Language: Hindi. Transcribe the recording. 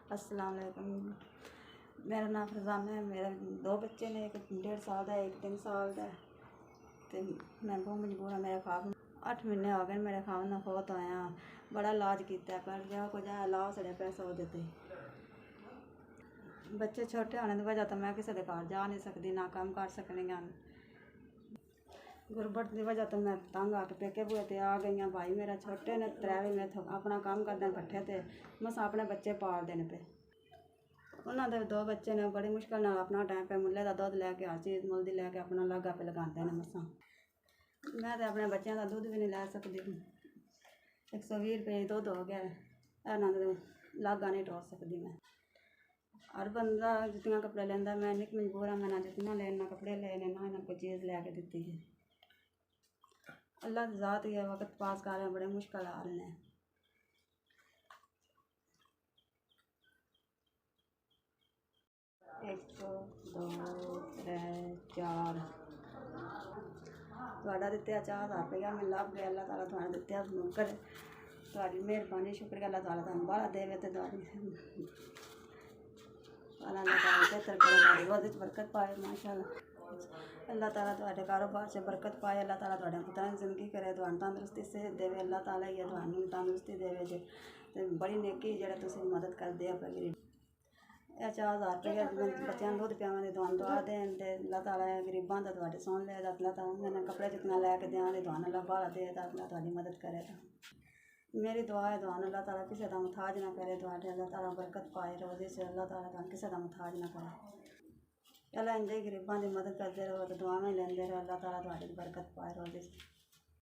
अस्सलाम वालेकुम। मेरा नाम फरजाना है। मेरे 2 बच्चे ने, एक 1.5 साल का एक 3 साल का। तो मैं बहुत मजबूर हाँ। मेरे खाब 8 महीने हो गए मेरे खाब ना फौत होया। बड़ा इलाज किया पर जो कुछ इलाज सड़े पैसे वो देते। बच्चे छोटे होने की वजह तो मैं किसी के घर जा नहीं सकती, ना काम कर सकनी। गुरबत की वजह तो मैं तंग आके पेके बुए ते आ गई हाँ। भाई मेरा छोटे ने 3 में अपना काम करते भट्ठे ते बस अपने बच्चे पाल देने पे। उन्होंने 2 बच्चे ने बड़ी मुश्किल नाल अपना टाइम पे मुल्ले का दुध लैके हर चीज़ मुल दी लैके अपना लागा पे लगाते हैं मसा। मैं तो अपने बच्चों का दुध भी नहीं लै सकती। 120 रुपये दुध हो गया, इन्होंने लागा नहीं टोल सकती मैं। हर बंदा जितने कपड़े लेंदा, मैं निक मजबूर हाँ। मैं ना जितना लेना कपड़े लेने ना इन्हें कोई चीज़ लैके दी है। अल्लाह की ज़ात ही है, वक्त पास कर रहे हैं, बड़े मुश्किल हाल ने। एक 2 3 4 थोड़ा दित्ते 4,000 रुपया मैं लभ गया। अल्लाह ताला थोड़ा दित्ते करे, थोड़ी मेहरबानी शुक्रिया। अल्लाह ताला तुहानू बाहला देवे ते अल्लाह ताला बेहतर करे, थोड़ी ओहदे च बरकत पाए माशाअल्लाह। अल्लाह ताला तुहाडे कारोबार च बरकत पाए। अल्लाह ताला तुहाडे पुत्रां दी जिंदगी करे, तुहानू तंदरुस्ती सेहत देवे। अल्लाह ताला ही तुहानू तंदरुस्ती देवे जे ते बड़ी नेकी जेह्ड़े तुसीं मदद करदे आ गरीब। 4,000 रुपया बच्चों दुध पियावां दी दुआन दुआ देन ते अल्लाह ताला गरीबां दा तुहाडे सुन ले। अल्लाह ताला उन्हें कपड़े जितना लैके देआं दी दुआन अल्लाह बाहला दे, अल्लाह तुहाडी मदद करे। मेरी दुआ है दुआन अल्लाह ताला किसी का मुताज ना करे, तुहाडे अल्लाह ताला बरकत पाए रोज़े से। अल्लाह ताला तुहानू किसी का मुताज ना करे। अल्लाह इंजे गरीबां दी मदद करदे रहो ते दुआवां ही लेंदे रहो। अल्लाह ताला तुहाडी बरकत पाए रोज़े से।